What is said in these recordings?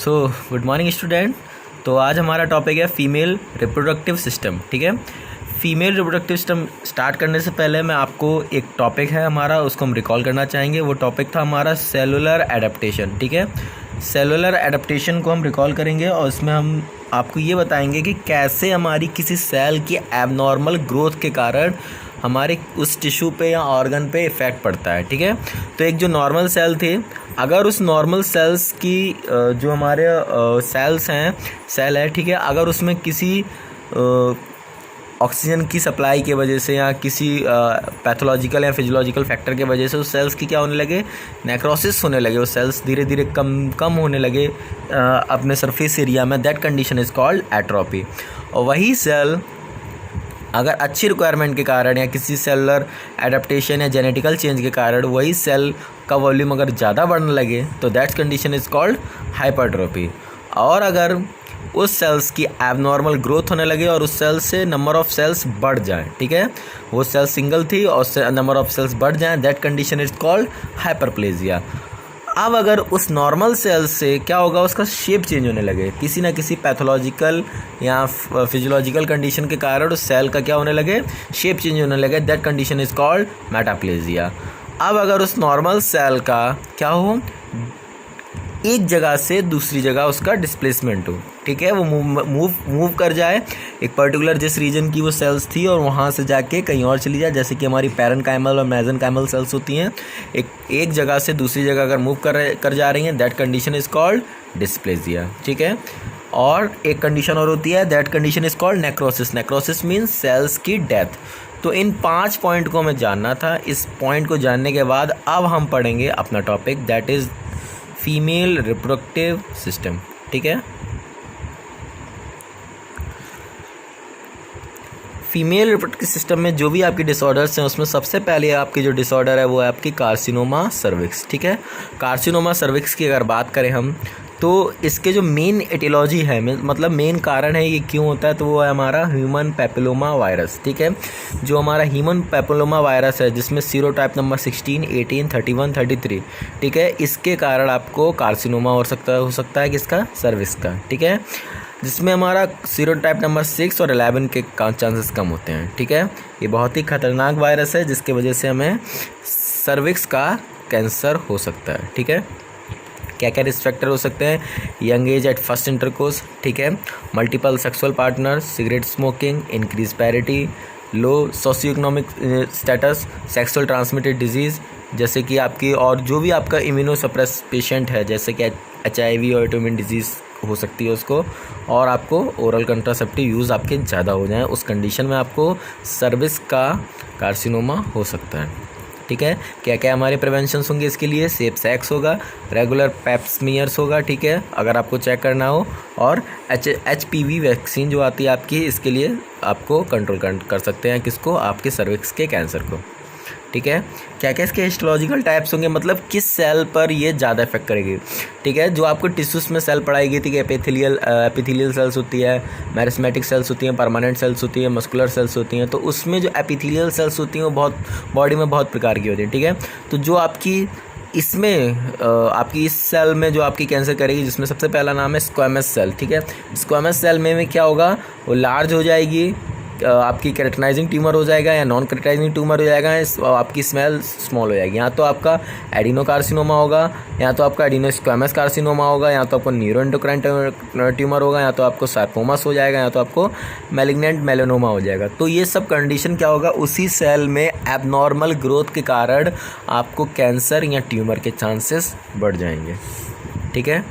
So good morning student. तो आज हमारा टॉपिक है फीमेल रिप्रोडक्टिव सिस्टम। ठीक है, फीमेल रिप्रोडक्टिव सिस्टम स्टार्ट करने से पहले मैं आपको एक टॉपिक है हमारा, उसको हम रिकॉल करना चाहेंगे। वो टॉपिक था हमारा सेलुलर एडेप्टेशन। ठीक है, सेलुलर एडेप्टेशन को हम रिकॉल करेंगे और इसमें हम आपको ये बताएंगे कि कैसे हमारी किसी सेल की एबनॉर्मल ग्रोथ के कारण हमारे उस टिश्यू पे या ऑर्गन पे इफ़ेक्ट पड़ता है। ठीक है, तो एक जो नॉर्मल सेल थे, अगर उस नॉर्मल सेल्स की जो हमारे सेल्स हैं, सेल है, ठीक है, अगर उसमें किसी ऑक्सीजन की सप्लाई की वजह से या किसी पैथोलॉजिकल या फिजियोलॉजिकल फैक्टर के वजह से उस सेल्स की क्या होने लगे, नेक्रोसिस होने लगे, वो सेल्स धीरे धीरे कम होने लगे अपने सरफेस एरिया में, that condition is called atrophy. और वही सेल अगर अच्छी रिक्वायरमेंट के कारण या किसी सेलुलर एडेप्टेशन या जेनेटिकल चेंज के कारण वही सेल का वॉल्यूम अगर ज़्यादा बढ़ने लगे तो that condition is called hypertrophy. और अगर उस सेल्स की एबनॉर्मल ग्रोथ होने लगे और उस सेल से नंबर ऑफ़ सेल्स बढ़ जाए, ठीक है, वो सेल सिंगल थी और नंबर ऑफ़ सेल्स बढ़ जाए, that condition is called hyperplasia. अब अगर उस नॉर्मल सेल से क्या होगा, उसका शेप चेंज होने लगे, किसी ना किसी पैथोलॉजिकल या फिजियोलॉजिकल कंडीशन के कारण उस सेल का क्या होने लगे, शेप चेंज होने लगे, that condition is called metaplasia. अब अगर उस नॉर्मल सेल का क्या हो, एक जगह से दूसरी जगह उसका डिस्प्लेसमेंट हो, ठीक है, वो मूव कर जाए, एक पर्टिकुलर जिस रीजन की वो सेल्स थी और वहाँ से जाके कहीं और चली जाए, जैसे कि हमारी पैरेन्काइमल और मेसेनकाइमल सेल्स होती हैं, एक जगह से दूसरी जगह अगर मूव कर जा रही हैं, that condition is called dysplasia. ठीक है, और एक कंडीशन और होती है, that condition is called necrosis. Necrosis means cells की डेथ। तो इन 5 पॉइंट को हमें जानना था। इस पॉइंट को जानने के बाद अब हम पढ़ेंगे अपना topic, that is female reproductive system. ठीक है, फीमेल रिप्रोडक्टिव सिस्टम में जो भी आपकी डिसऑर्डर्स हैं उसमें सबसे पहले आपकी जो डिसऑर्डर है वो है आपकी कार्सिनोमा सर्विक्स। ठीक है, कार्सिनोमा सर्विक्स की अगर बात करें हम, तो इसके जो मेन एटियोलॉजी है, मतलब मेन कारण है ये क्यों होता है, तो वो है हमारा ह्यूमन पैपिलोमा वायरस। ठीक है, जो हमारा ह्यूमन पैपिलोमा वायरस है जिसमें सीरोटाइप नंबर 16, 18, 31, 33, ठीक है, इसके कारण आपको कार्सिनोमा हो सकता है किसका, सर्विक्स का। ठीक है, जिसमें हमारा सीरोटाइप नंबर 6 और 11 के चांसेस कम होते हैं। ठीक है, ये बहुत ही खतरनाक वायरस है जिसके वजह से हमें सर्विक्स का कैंसर हो सकता है। ठीक है, क्या क्या रिस्क फैक्टर हो सकते हैं, young age at first intercourse, ठीक है, multiple sexual partner, cigarette smoking, increase parity, low socio economic status, sexual transmitted disease जैसे कि आपकी, और जो भी आपका इम्यूनोसप्रेस पेशेंट है जैसे कि HIV और ऑटोइम्यून डिजीज़ हो सकती है उसको, और आपको ओरल कंट्रासेप्टिव यूज़ आपके ज़्यादा हो जाए, उस कंडीशन में आपको सर्विक्स का कार्सिनोमा हो सकता है। ठीक है, क्या क्या हमारे प्रिवेंशंस होंगे इसके लिए, सेफ सेक्स होगा, रेगुलर पैप स्मीयर्स होगा, ठीक है, अगर आपको चेक करना हो, और HPV वैक्सीन जो आती है आपकी, इसके लिए आपको कंट्रोल कर सकते हैं किसको, आपके सर्विक्स के कैंसर को। ठीक है, क्या क्या इसके हिस्टोलॉजिकल टाइप्स होंगे, मतलब किस सेल पर ये ज़्यादा इफेक्ट करेगी। ठीक है, जो आपको टिश्यूज़ में सेल पढ़ाई गई थी कि एपिथेलियल सेल्स होती है, मेरिस्मेटिक सेल्स होती हैं, परमानेंट सेल्स होती है, मस्कुलर सेल्स होती हैं, तो उसमें जो एपिथेलियल सेल्स होती हैं वो बहुत बॉडी में बहुत प्रकार की होती हैं। ठीक है, तो जो आपकी इसमें आपकी इस सेल में जो आपकी कैंसर करेगी, जिसमें सबसे पहला नाम है स्क्वैमस सेल। ठीक है, स्क्वैमस सेल में क्या होगा, वो लार्ज हो जाएगी, आपकी केराटिनाइजिंग ट्यूमर हो जाएगा या नॉन केराटिनाइजिंग ट्यूमर हो जाएगा, आपकी स्मेल स्मॉल हो जाएगी, या तो आपका एडिनोकार्सिनोमा होगा, या तो आपका एडिनोस्क्वामस कार्सिनोमा होगा, या तो आपको न्यूरोएंडोक्राइन ट्यूमर होगा, या तो आपको सार्कोमास हो जाएगा, या तो आपको मैलिग्नेंट मेलानोमा हो जाएगा। तो ये सब कंडीशन क्या होगा, उसी सेल में एबनॉर्मल ग्रोथ के कारण आपको कैंसर या ट्यूमर के चांसेस बढ़ जाएंगे। ठीक है,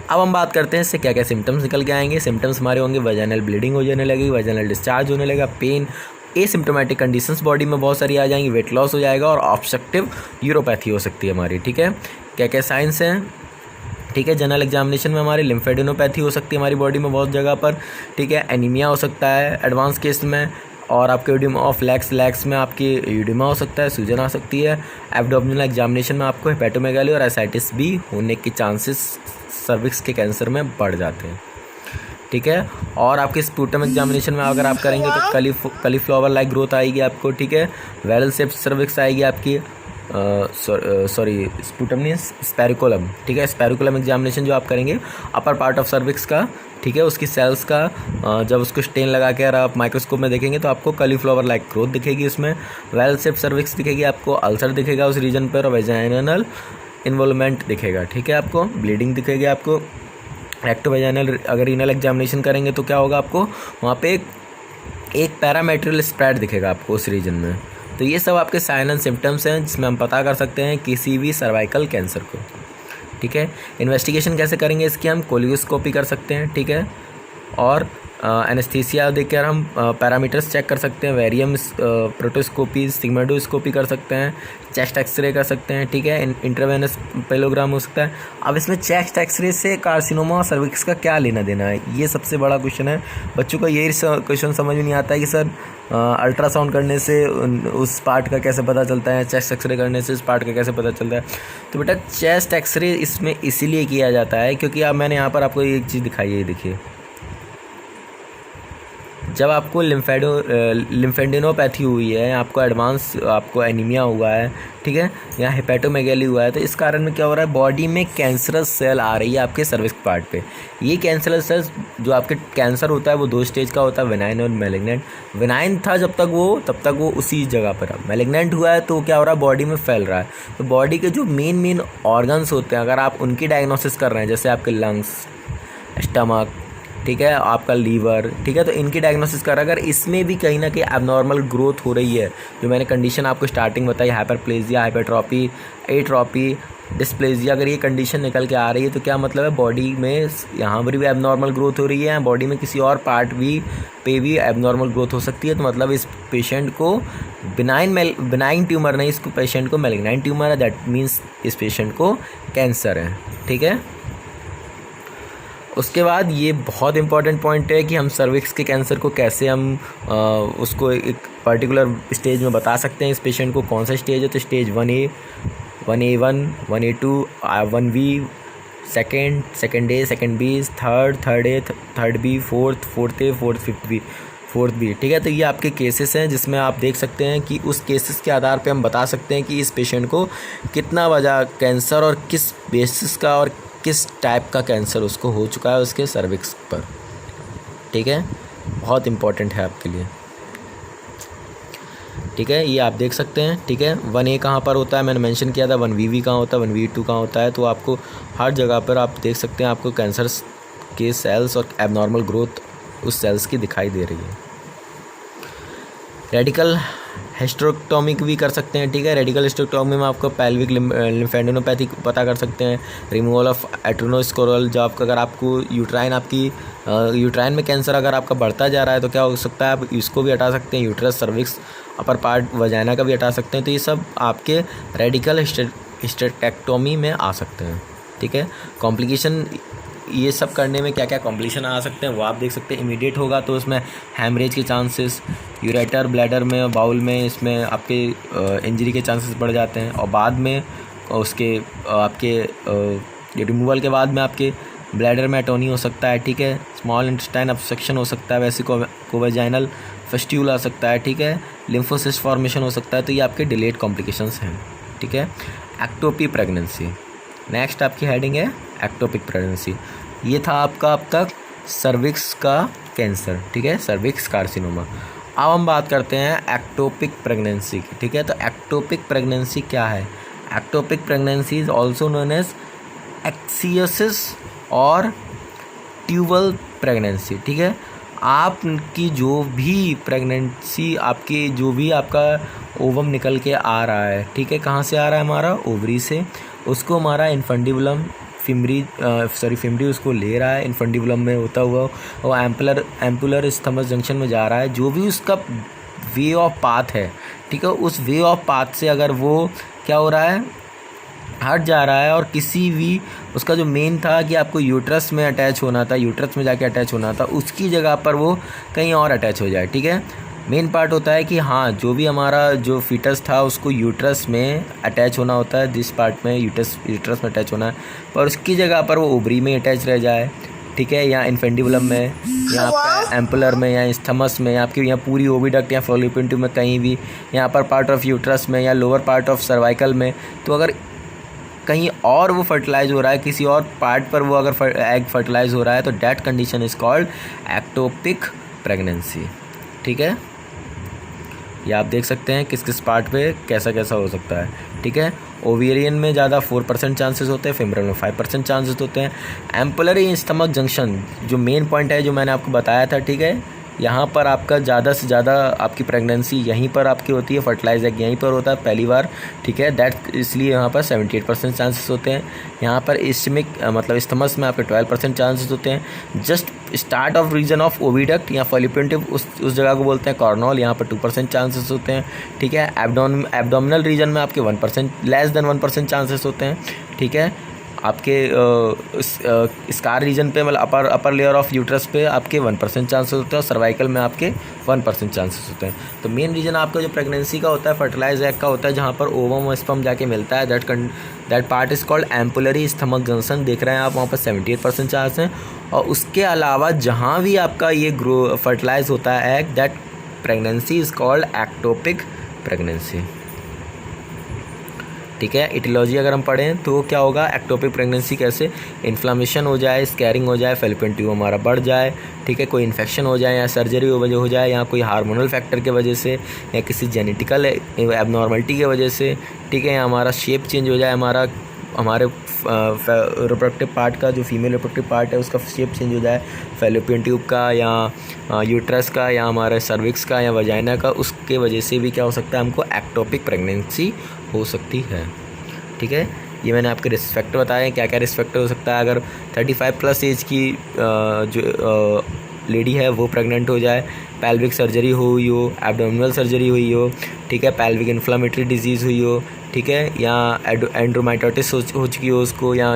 अब हम बात करते हैं इससे क्या क्या सिम्टम्स निकल के आएंगे। सिम्टम्स हमारे होंगे, वजाइनल ब्लीडिंग हो जाने लगेगी, वजाइनल डिस्चार्ज होने लगेगा, पेन, एसिम्प्टोमेटिक कंडीशंस बॉडी में बहुत सारी आ जाएंगी, वेट लॉस हो जाएगा, और ऑब्स्ट्रक्टिव यूरोपैथी हो सकती है हमारी। ठीक है, क्या क्या साइंस हैं, ठीक है, जनरल एग्जामिनेशन में हमारी लिम्फेडिनोपैथी हो सकती है हमारी बॉडी में बहुत जगह पर। ठीक है, एनीमिया हो सकता है एडवांस केस में, और आपके यूडिमा ऑफ लेग्स में आपकी यूडिमा हो सकता है, सूजन आ सकती है। एब्डोमिनल एग्जामिनेशन में आपको हेपेटोमेगाली और एसाइटिस भी होने के चांसेस सर्विक्स के कैंसर में बढ़ जाते हैं। ठीक है, और आपके स्पूटम एग्जामिनेशन में अगर आप करेंगे तो कलीफ्लावर लाइक ग्रोथ आएगी आपको। ठीक है, वेरल शेप सर्विक्स आएगी आपकी, सॉरी स्पूटम नहीं, स्पेरिकुलम, ठीक है। स्पेरिकुलम एग्जामिनेशन जो आप करेंगे अपर पार्ट ऑफ सर्विक्स का, ठीक है, उसकी सेल्स का जब उसको स्टेन लगा के अगर आप माइक्रोस्कोप में देखेंगे तो आपको कॉलीफ्लावर लाइक ग्रोथ दिखेगी, उसमें वेल शेप्ड सर्विक्स दिखेगी, आपको अल्सर दिखेगा उस रीजन पर, वेजाइनल इन्वॉल्वमेंट दिखेगा, ठीक है, आपको ब्लीडिंग दिखेगी, आपको रेक्टो वेजाइनल अगर रीनल एग्जामिनेशन करेंगे तो क्या होगा, आपको वहाँ पे एक पैरामेट्रियल स्प्रेड दिखेगा आपको उस रीजन में। तो ये सब आपके साइन एंड सिम्टम्स हैं जिसमें हम पता कर सकते हैं किसी भी सर्वाइकल कैंसर को, ठीक है। इन्वेस्टिगेशन कैसे करेंगे इसकी, हम कोलियोस्कोपी कर सकते हैं, ठीक है, और एनेस्थीसिया देकर हम पैरामीटर्स चेक कर सकते हैं, वेरियम प्रोटोस्कोपी, सिग्मेडोस्कोपी कर सकते हैं, चेस्ट एक्सरे कर सकते हैं, ठीक है, इंट्रावेनस पेलोग्राम हो सकता है। अब इसमें चेस्ट एक्सरे से कार्सिनोमा और सर्विक्स का क्या लेना देना है, ये सबसे बड़ा क्वेश्चन है। बच्चों को यही क्वेश्चन समझ में नहीं आता है कि सर अल्ट्रासाउंड करने से उस पार्ट का कैसे पता चलता है, चेस्ट एक्सरे करने से उस पार्ट का कैसे पता चलता है। तो बेटा चेस्ट एक्सरे इसमें इसीलिए किया जाता है क्योंकि अब मैंने यहाँ पर आपको एक चीज़ दिखाई है, देखिए, जब आपको लिम्फेडिनोपैथी हुई है, आपको एडवांस आपको एनीमिया हुआ है, ठीक है, या हेपेटोमेगैली हुआ है, तो इस कारण में क्या हो रहा है, बॉडी में कैंसरस सेल आ रही है आपके सर्विक्स पार्ट पे। ये कैंसरस सेल्स जो आपके कैंसर होता है वो 2 स्टेज का होता है, विनाइन और मैलिग्नेंट। विनाइन था तब तक वो उसी जगह पर, अब मैलिग्नेंट हुआ है तो क्या हो रहा है, बॉडी में फैल रहा है। तो बॉडी के जो मेन ऑर्गन्स होते हैं अगर आप उनकी डायग्नोसिस कर रहे हैं, जैसे आपके लंग्स, स्टमक, ठीक है, आपका लीवर, ठीक है, तो इनकी डायग्नोसिस कर, अगर इसमें भी कहीं ना कहीं एबनॉर्मल ग्रोथ हो रही है, जो मैंने कंडीशन आपको स्टार्टिंग बताई, हाइपरप्लेजिया, हाइपरट्रॉपी, एट्रॉपी, डिस्प्लेजिया, अगर ये कंडीशन निकल के आ रही है तो क्या मतलब है, बॉडी में यहाँ पर भी एबनॉर्मल ग्रोथ हो रही है, बॉडी में किसी और पार्ट पे भी एबनॉर्मल ग्रोथ हो सकती है। तो मतलब इस पेशेंट को बिनाइन ट्यूमर नहीं, इस पेशेंट को मैलिग्नाइन ट्यूमर है, दैट मीन्स इस पेशेंट को कैंसर है, ठीक है। उसके बाद ये बहुत इंपॉर्टेंट पॉइंट है कि हम सर्विक्स के कैंसर को कैसे हम उसको एक पर्टिकुलर स्टेज में बता सकते हैं, इस पेशेंट को कौन सा स्टेज है। तो stage 1A, 1A1, 1A2, 1B, second A, second B, third A, third B, fourth A, fourth B, ठीक है। तो ये आपके केसेस हैं जिसमें आप देख सकते हैं कि उस केसेस के आधार पे हम बता सकते हैं कि इस पेशेंट को कितना बजा कैंसर और किस बेसिस का और किस टाइप का कैंसर उसको हो चुका है उसके सर्विक्स पर, ठीक है, बहुत इम्पॉर्टेंट है आपके लिए, ठीक है। ये आप देख सकते हैं, ठीक है। 1A कहाँ पर होता है, मैंने मेंशन किया था, 1VV कहाँ होता है, 1V2 कहाँ होता है, तो आपको हर जगह पर आप देख सकते हैं आपको कैंसर के सेल्स और एबनॉर्मल ग्रोथ उस सेल्स की दिखाई दे रही है। रेडिकल हिस्टेरेक्टोमी भी कर सकते हैं, ठीक है। रेडिकल हिस्टेरेक्टोमी में आपको पेल्विक लिम्फेडिनोपैथी पता कर सकते हैं, रिमूवल ऑफ एड्रेनोस्क्लेरोल, जो आपका अगर आपको यूट्राइन में कैंसर अगर आपका बढ़ता जा रहा है तो क्या हो सकता है, आप इसको भी हटा सकते हैं, uterus, cervix, upper part, vagina का भी हटा सकते हैं। तो ये सब आपके रेडिकल हिस्टेरेक्टोमी में आ सकते हैं, ठीक है। कॉम्प्लिकेशन ये सब करने में क्या क्या कॉम्प्लिकेशन आ सकते हैं वो आप देख सकते हैं। इमीडिएट होगा तो उसमें हैमरेज के चांसेस, यूरेटर, ब्लैडर में, बाउल में, इसमें आपके इंजरी के चांसेस बढ़ जाते हैं। और बाद में उसके आपके रिमूवल के बाद में आपके ब्लैडर में एटोनी हो सकता है, ठीक है। स्मॉल इंटेस्टाइन ऑब्स्ट्रक्शन हो सकता है, वैसे कोवेजाइनल फेस्ट्यूल आ सकता है, ठीक है। लिम्फोसिस्ट फॉर्मेशन हो सकता है। तो ये आपके डिलेड कॉम्प्लिकेशंस हैं, ठीक है। एक्टोपिक प्रेगनेंसी, नेक्स्ट आपकी हेडिंग है एक्टोपिक प्रेगनेंसी। ये था आपका अब तक सर्विक्स का कैंसर, ठीक है, सर्विक्स कार्सिनोमा। अब हम बात करते हैं एक्टोपिक प्रेगनेंसी की, ठीक है। तो एक्टोपिक प्रेगनेंसी क्या है? Ectopic pregnancy is also known as eccyesis और ट्यूबल प्रेगनेंसी, ठीक है। आपकी जो भी प्रेगनेंसी, आपकी जो भी आपका ओवम निकल के आ रहा है, ठीक है, कहाँ से आ रहा है? हमारा ओवरी से। उसको हमारा इन्फंडिबुलम फिमरी उसको ले रहा है, इन्फंडिबुलम में होता हुआ वो एम्पुलर स्थमस जंक्शन में जा रहा है। जो भी उसका वे ऑफ पाथ है, ठीक है, उस वे ऑफ पाथ से अगर वो क्या हो रहा है, हट जा रहा है, और किसी भी उसका जो मेन था कि आपको यूट्रस में अटैच होना था, यूट्रस में जाके अटैच होना था, उसकी जगह पर वो कहीं और अटैच हो जाए, ठीक है। मेन पार्ट होता है कि हाँ, जो भी हमारा जो फीटस था उसको यूट्रस में अटैच होना होता है, दिस पार्ट में यूट्रस में अटैच होना है, पर उसकी जगह पर वो ओवरी में अटैच रह जाए, ठीक है, या इन्फेंडिबुलम में, यहाँ आपका एम्पुलर में या स्थमस में या आपकी यहाँ पूरी ओविडक्ट या फॉलोपियन ट्यूब में कहीं भी, यहाँ पर पार्ट ऑफ यूट्रस में या लोअर पार्ट ऑफ सर्वाइकल में, तो अगर कहीं और वो फर्टिलाइज हो रहा है, किसी और पार्ट पर वो अगर एग फर्टिलाइज हो रहा है, तो that condition is called ectopic pregnancy. ठीक है, ये आप देख सकते हैं किस किस पार्ट पे कैसा कैसा हो सकता है। ठीक है, ओवेरियन में ज़्यादा 4% चांसेस होते हैं, फेमरल में 5% चांसेस होते हैं। एम्पुलरी स्टमक जंक्शन जो मेन पॉइंट है जो मैंने आपको बताया था, ठीक है, यहाँ पर आपका ज़्यादा से ज़्यादा आपकी प्रेगनेंसी यहीं पर आपकी होती है, फर्टिलाइज एग यहीं पर होता है पहली बार। ठीक है, दैट इसलिए यहाँ पर 78% चांसेस होते हैं। यहाँ पर इस्टमिक मतलब स्टमस में आपके 12% चांसेस होते हैं। Just start of region of oviduct या फॉलोपियन ट्यूब उस जगह को बोलते हैं कॉर्नल, यहाँ पर 2% चांसेस होते हैं। ठीक है, एब्डोमिनल रीजन में आपके 1% लेस देन 1% चांसेस होते हैं। ठीक है, आपके स्कार रीजन पे मतलब अपर लेयर ऑफ यूट्रस पे आपके 1% चांसेस होते हैं और सर्वाइकल में आपके 1% चांसेस होते हैं। तो मेन रीजन आपका जो प्रेगनेंसी का होता है फर्टिलाइज एग का होता है, जहाँ पर ओवम और स्पर्म जाके मिलता है, that part is called ampullary stomach junction. देख रहे हैं आप वहाँ पर 78% चांस हैं। और उसके अलावा जहाँ भी आपका ये फर्टिलाइज होता है egg, that pregnancy is called ectopic pregnancy. ठीक है, इटियोलॉजी अगर हम पढ़ें तो क्या होगा, एक्टोपिक प्रेगनेंसी कैसे, इन्फ्लामेशन हो जाए, स्कैरिंग हो जाए, फैलोपियन ट्यूब हमारा बढ़ जाए। ठीक है, कोई इन्फेक्शन हो जाए या सर्जरी हो जाए या कोई हार्मोनल फैक्टर के वजह से या किसी जेनेटिकल एबनॉर्मलिटी की वजह से। ठीक है, या हमारा शेप चेंज हो जाए, हमारे रिप्रोडक्टिव पार्ट का जो फीमेल रिप्रोडक्टिव पार्ट है उसका शेप चेंज हो जाए, फैलोपियन ट्यूब का या यूट्रस का या हमारे सर्विक्स का या वजाइना का, उसके वजह से भी क्या हो सकता है, हमको एक्टोपिक प्रेगनेंसी हो सकती है। ठीक है, ये मैंने आपके रिस्क फैक्टर बताए क्या क्या रिस्क फैक्टर हो सकता है अगर 35+ एज की जो लेडी है वो प्रेग्नेंट हो जाए, पैल्विक सर्जरी हुई हो, एब्डोमिनल सर्जरी हुई हो। ठीक है, पैल्विक इन्फ्लामेटरी डिजीज़ हुई हो। ठीक है, या एंड्रोमाइटोटिस हो चुकी हो उसको, या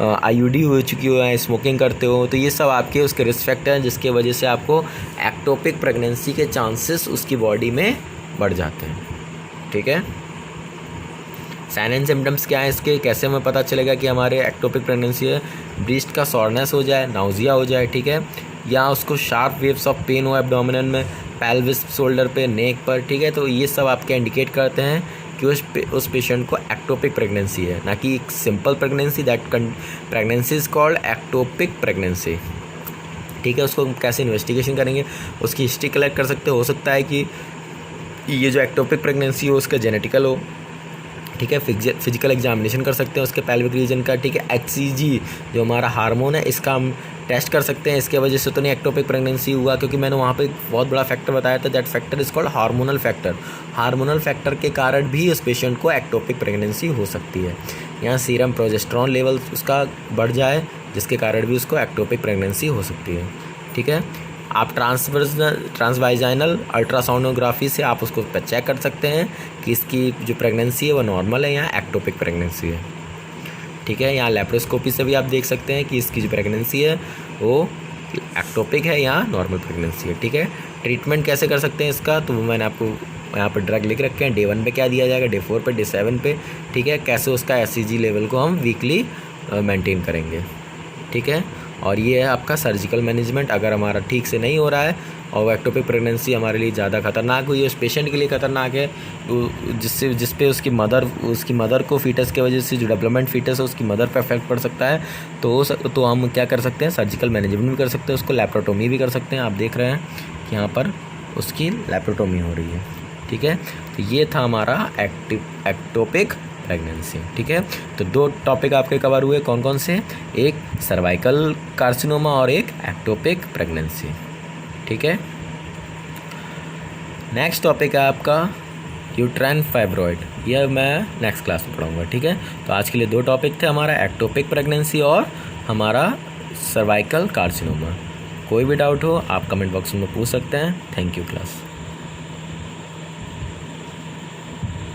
आईयूडी हो चुकी हो, या स्मोकिंग करते हो, तो ये सब आपके उसके रिस्क फैक्टर हैं जिसके वजह से आपको एक्टोपिक प्रेगनेंसी के चांसेस उसकी बॉडी में बढ़ जाते हैं। ठीक है, साइन एंड सिम्टम्स क्या है इसके, कैसे हमें पता चलेगा कि हमारे एक्टोपिक प्रेगनेंसी है, ब्रेस्ट का सॉरनेस हो जाए, नाउजिया हो जाए। ठीक है, या उसको शार्प वेव्स ऑफ पेन हो एब्डोमिनल में, पेल्विस, शोल्डर पे, नेक पर। ठीक है, तो ये सब आपके इंडिकेट करते हैं कि उस पेशेंट को एक्टोपिक प्रेगनेंसी है, ना कि एक simple pregnancy. That pregnancy is called ectopic pregnancy. ठीक है, उसको कैसे इन्वेस्टिगेशन करेंगे, उसकी हिस्ट्री कलेक्ट कर सकते हो सकता है कि ये जो एक्टोपिक प्रेगनेंसी हो उसका जेनेटिकल हो। ठीक है, फिजिकल एग्जामिनेशन कर सकते हैं उसके पेल्विक रीजन का। ठीक है, HCG जो हमारा हार्मोन है इसका हम टेस्ट कर सकते हैं, इसके वजह से तो नहीं एक्टोपिक प्रेगनेंसी हुआ, क्योंकि मैंने वहाँ पे एक बहुत बड़ा फैक्टर बताया था, that factor is called hormonal factor. Hormonal factor के कारण भी उस पेशेंट को एक्टोपिक प्रेगनेंसी हो सकती है। यहाँ सीरम प्रोजेस्टेरॉन लेवल उसका बढ़ जाए जिसके कारण भी उसको एक्टोपिक प्रेगनेंसी हो सकती है। ठीक है, आप ट्रांसवाइजाइनल अल्ट्रासाउंडोग्राफी से आप उसको चेक कर सकते हैं कि इसकी जो प्रेगनेंसी है वो नॉर्मल है या एक्टोपिक प्रेगनेंसी है। ठीक है, यहाँ लेप्रोस्कोपी से भी आप देख सकते हैं कि इसकी जो प्रेगनेंसी है वो एक्टोपिक है या नॉर्मल प्रेगनेंसी है। ठीक है, ट्रीटमेंट कैसे कर सकते हैं इसका, तो वो मैंने आपको यहाँ पर ड्रग लिख रखे हैं। Day 1 पे क्या दिया जाएगा, Day 4 पे, Day 7 पे। ठीक है, कैसे उसका HCG लेवल को हम वीकली मेंटेन करेंगे। ठीक है, और ये है आपका सर्जिकल मैनेजमेंट। अगर हमारा ठीक से नहीं हो रहा है और एक्टोपिक प्रेगनेंसी हमारे लिए ज़्यादा खतरनाक हुई है, उस पेशेंट के लिए खतरनाक है, जिस पे उसकी मदर को फीटस की वजह से जो डेवलपमेंट फीटस है उसकी मदर पर इफेक्ट पड़ सकता है, तो हम क्या कर सकते हैं, सर्जिकल मैनेजमेंट भी कर सकते हैं, उसको लैप्रोटोमी भी कर सकते हैं। आप देख रहे हैं कि यहाँ पर उसकी लैप्रोटोमी हो रही है। ठीक है, तो ये था हमारा एक्टोपिक प्रेगनेंसी। ठीक है, तो 2 टॉपिक आपके कवर हुए, कौन कौन से, एक सर्वाइकल कार्सिनोमा और एक एक्टोपिक प्रेगनेंसी। ठीक है, नेक्स्ट टॉपिक है आपका यूट्राइन फाइब्रॉइड, यह मैं नेक्स्ट क्लास में पढ़ाऊंगा। ठीक है, तो आज के लिए 2 टॉपिक थे, हमारा एक्टोपिक प्रेगनेंसी और हमारा सर्वाइकल कार्सिनोमा। कोई भी डाउट हो आप कमेंट बॉक्स में पूछ सकते हैं। Thank you class.